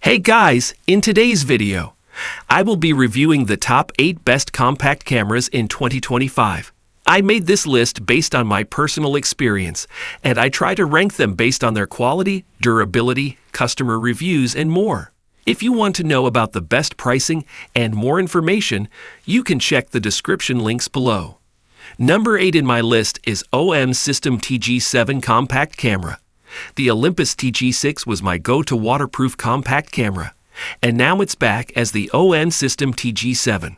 Hey guys, in today's video, I will be reviewing the top 8 best compact cameras in 2025. I made this list based on my personal experience, and I try to rank them based on their quality, durability, customer reviews, and more. If you want to know about the best pricing and more information, you can check the description links below. Number 8 in my list is OM System TG7 Compact Camera. The Olympus TG6 was my go-to waterproof compact camera, and now it's back as the OM System TG7.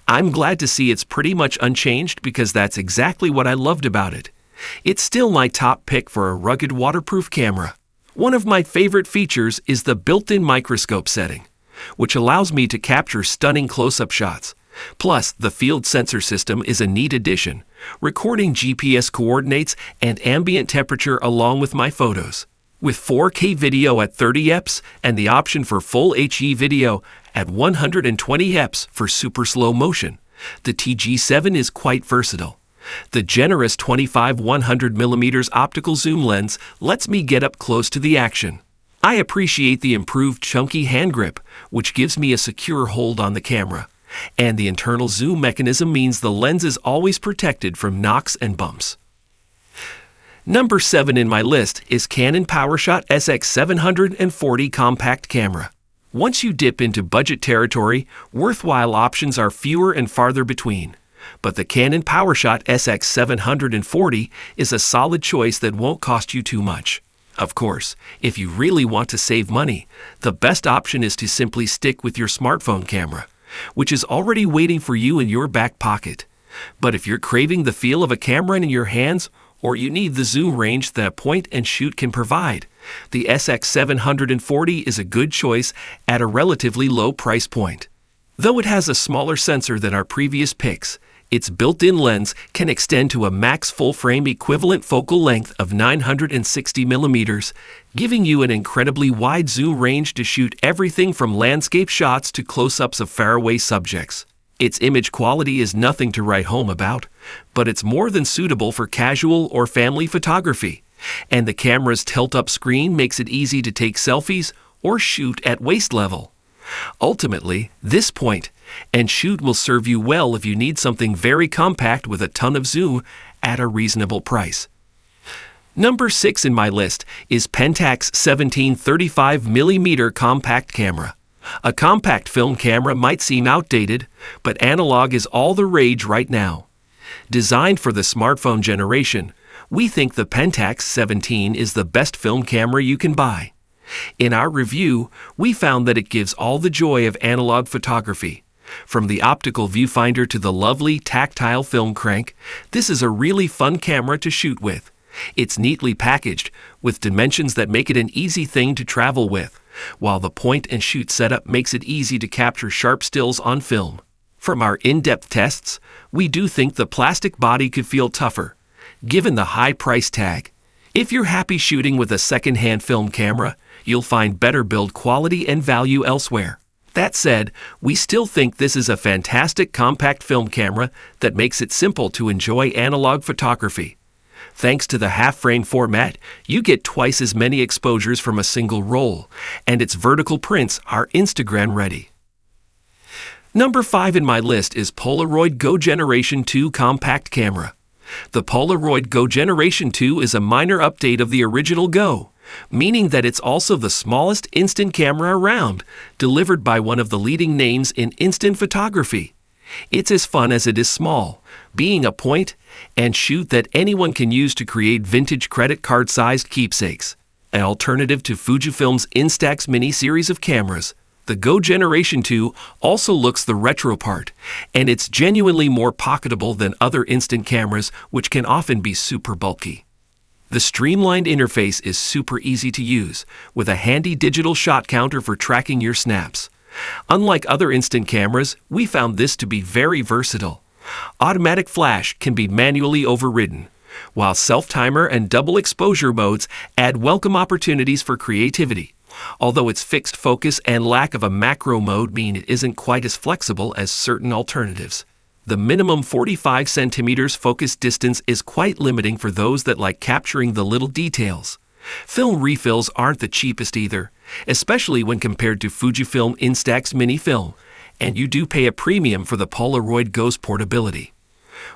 I'm glad to see it's pretty much unchanged because that's exactly what I loved about it. It's still my top pick for a rugged waterproof camera. One of my favorite features is the built-in microscope setting, which allows me to capture stunning close-up shots. Plus, the field sensor system is a neat addition, recording GPS coordinates and ambient temperature along with my photos. With 4K video at 30 fps and the option for full HD video at 120 fps for super slow motion, the TG7 is quite versatile. The generous 25-100mm optical zoom lens lets me get up close to the action. I appreciate the improved chunky hand grip, which gives me a secure hold on the camera. And the internal zoom mechanism means the lens is always protected from knocks and bumps. Number 7 in my list is Canon PowerShot SX740 Compact Camera. Once you dip into budget territory, worthwhile options are fewer and farther between. But the Canon PowerShot SX740 is a solid choice that won't cost you too much. Of course, if you really want to save money, the best option is to simply stick with your smartphone camera, which is already waiting for you in your back pocket. But if you're craving the feel of a camera in your hands, or you need the zoom range that a point and shoot can provide, the SX740 is a good choice at a relatively low price point. Though it has a smaller sensor than our previous picks, its built-in lens can extend to a max full-frame equivalent focal length of 960mm, giving you an incredibly wide zoom range to shoot everything from landscape shots to close-ups of faraway subjects. Its image quality is nothing to write home about, but it's more than suitable for casual or family photography, and the camera's tilt-up screen makes it easy to take selfies or shoot at waist level. Ultimately, this point and shoot will serve you well if you need something very compact with a ton of zoom at a reasonable price. Number 6 in my list is Pentax 17-35mm Compact Camera. A compact film camera might seem outdated, but analog is all the rage right now. Designed for the smartphone generation, we think the Pentax 17 is the best film camera you can buy. In our review, we found that it gives all the joy of analog photography. From the optical viewfinder to the lovely tactile film crank, this is a really fun camera to shoot with. It's neatly packaged, with dimensions that make it an easy thing to travel with, while the point and shoot setup makes it easy to capture sharp stills on film. From our in-depth tests, we do think the plastic body could feel tougher, given the high price tag. If you're happy shooting with a second-hand film camera, you'll find better build quality and value elsewhere. That said, we still think this is a fantastic compact film camera that makes it simple to enjoy analog photography. Thanks to the half-frame format, you get twice as many exposures from a single roll, and its vertical prints are Instagram ready. Number 5 in my list is Polaroid Go Generation 2 Compact Camera. The Polaroid Go Generation 2 is a minor update of the original Go, meaning that it's also the smallest instant camera around, delivered by one of the leading names in instant photography. It's as fun as it is small, being a point and shoot that anyone can use to create vintage credit card-sized keepsakes. An alternative to Fujifilm's Instax mini series of cameras, the Go Generation 2 also looks the retro part, and it's genuinely more pocketable than other instant cameras, which can often be super bulky. The streamlined interface is super easy to use, with a handy digital shot counter for tracking your snaps. Unlike other instant cameras, we found this to be very versatile. Automatic flash can be manually overridden, while self-timer and double exposure modes add welcome opportunities for creativity. Although its fixed focus and lack of a macro mode mean it isn't quite as flexible as certain alternatives. The minimum 45 cm focus distance is quite limiting for those that like capturing the little details. Film refills aren't the cheapest either, especially when compared to Fujifilm Instax Mini Film, and you do pay a premium for the Polaroid Go's portability.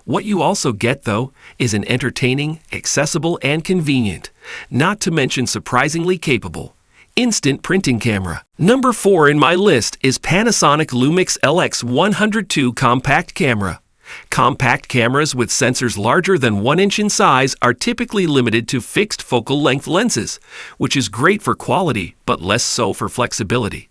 What you also get, though, is an entertaining, accessible, and convenient, not to mention surprisingly capable, instant printing camera. Number 4 in my list is Panasonic Lumix LX102 compact camera. Compact cameras with sensors larger than 1 inch in size are typically limited to fixed focal length lenses, which is great for quality but less so for flexibility.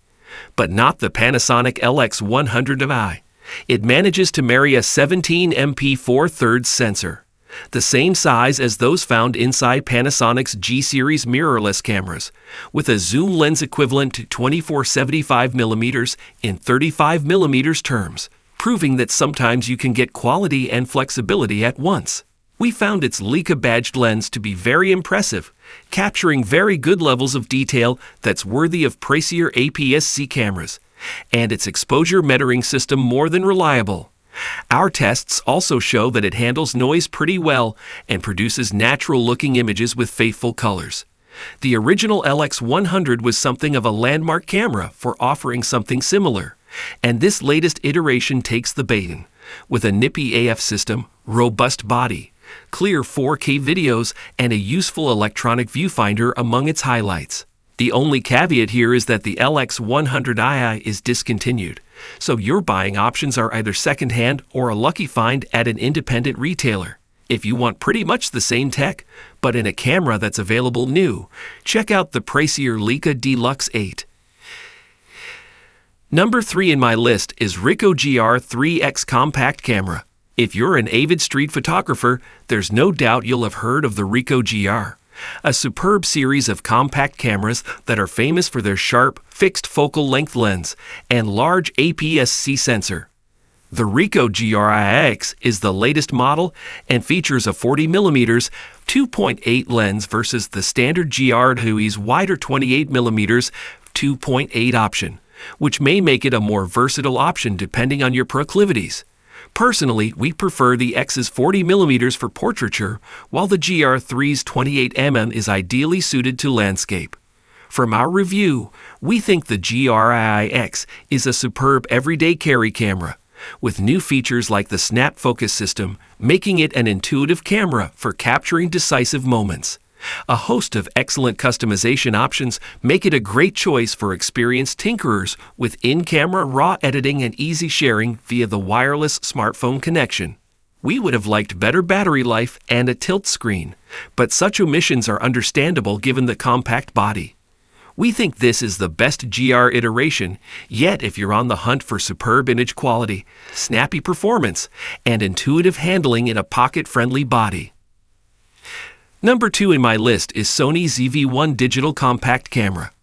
But not the Panasonic LX100i. It manages to marry a 17MP 4/3 sensor, the same size as those found inside Panasonic's G-series mirrorless cameras, with a zoom lens equivalent to 24-75mm in 35mm terms, proving that sometimes you can get quality and flexibility at once. We found its Leica badged lens to be very impressive, capturing very good levels of detail that's worthy of pricier APS-C cameras, and its exposure metering system more than reliable. Our tests also show that it handles noise pretty well and produces natural-looking images with faithful colors. The original LX100 was something of a landmark camera for offering something similar, and this latest iteration takes the bait, with a nippy AF system, robust body, clear 4K videos, and a useful electronic viewfinder among its highlights. The only caveat here is that the LX100i is discontinued, so your buying options are either secondhand or a lucky find at an independent retailer. If you want pretty much the same tech, but in a camera that's available new, check out the pricier Leica Deluxe 8. Number 3 in my list is Ricoh GR 3X compact camera. If you're an avid street photographer, there's no doubt you'll have heard of the Ricoh GR, a superb series of compact cameras that are famous for their sharp, fixed focal length lens and large APS-C sensor. The Ricoh GR-IX is the latest model and features a 40mm 2.8 lens versus the standard GR2's wider 28mm 2.8 option, which may make it a more versatile option depending on your proclivities. Personally, we prefer the X's 40mm for portraiture, while the GR3's 28mm is ideally suited to landscape. From our review, we think the GR-IX is a superb everyday carry camera, with new features like the snap focus system, making it an intuitive camera for capturing decisive moments. A host of excellent customization options make it a great choice for experienced tinkerers with in-camera raw editing and easy sharing via the wireless smartphone connection. We would have liked better battery life and a tilt screen, but such omissions are understandable given the compact body. We think this is the best GR iteration, yet if you're on the hunt for superb image quality, snappy performance, and intuitive handling in a pocket-friendly body. Number 2 in my list is Sony ZV-1 digital compact camera.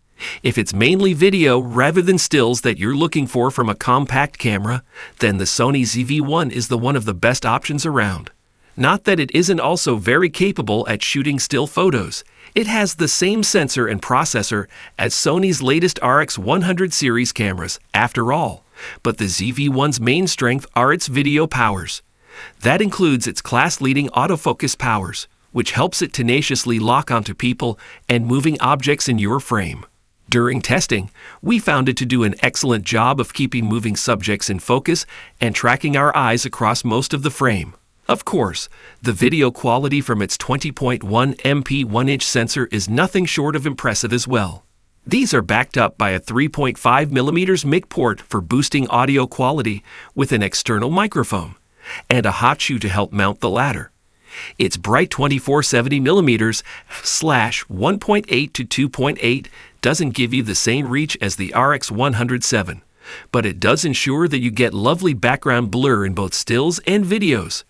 If it's mainly video rather than stills that you're looking for from a compact camera, then the Sony ZV-1 is one of the best options around. Not that it isn't also very capable at shooting still photos. It has the same sensor and processor as Sony's latest RX100 series cameras, after all, but the ZV-1's main strength are its video powers. That includes its class-leading autofocus powers, which helps it tenaciously lock onto people and moving objects in your frame. During testing, we found it to do an excellent job of keeping moving subjects in focus and tracking our eyes across most of the frame. Of course, the video quality from its 20.1MP 1-inch sensor is nothing short of impressive as well. These are backed up by a 3.5mm mic port for boosting audio quality with an external microphone, and a hot shoe to help mount the latter. Its bright 24-70mm /1.8 to 2.8 doesn't give you the same reach as the RX107, but it does ensure that you get lovely background blur in both stills and videos.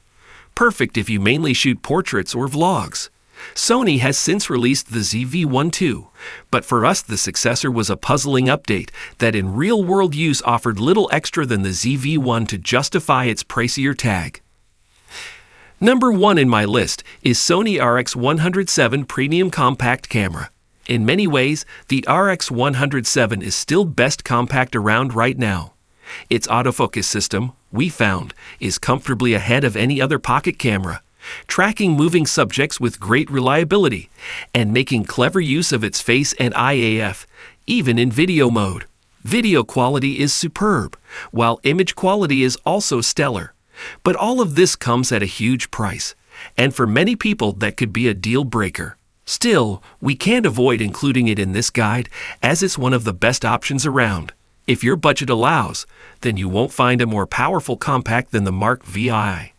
Perfect if you mainly shoot portraits or vlogs. Sony has since released the ZV-1 II, but for us the successor was a puzzling update that in real-world use offered little extra than the ZV-1 to justify its pricier tag. Number 1 in my list is Sony RX107 Premium Compact Camera. In many ways, the RX107 is still best compact around right now. Its autofocus system, we found, is comfortably ahead of any other pocket camera, tracking moving subjects with great reliability, and making clever use of its face and eye AF, even in video mode. Video quality is superb, while image quality is also stellar. But all of this comes at a huge price, and for many people that could be a deal breaker. Still, we can't avoid including it in this guide as it's one of the best options around. If your budget allows, then you won't find a more powerful compact than the Mark VI.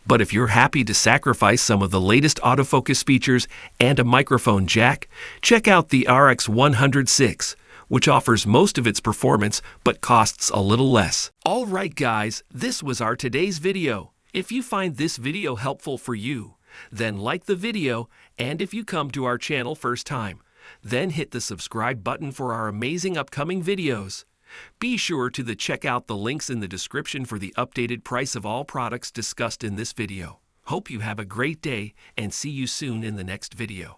But if you're happy to sacrifice some of the latest autofocus features and a microphone jack, check out the RX106, which offers most of its performance but costs a little less. Alright guys, this was our today's video. If you find this video helpful for you, then like the video, and if you come to our channel first time, then hit the subscribe button for our amazing upcoming videos. Be sure to check out the links in the description for the updated price of all products discussed in this video. Hope you have a great day and see you soon in the next video.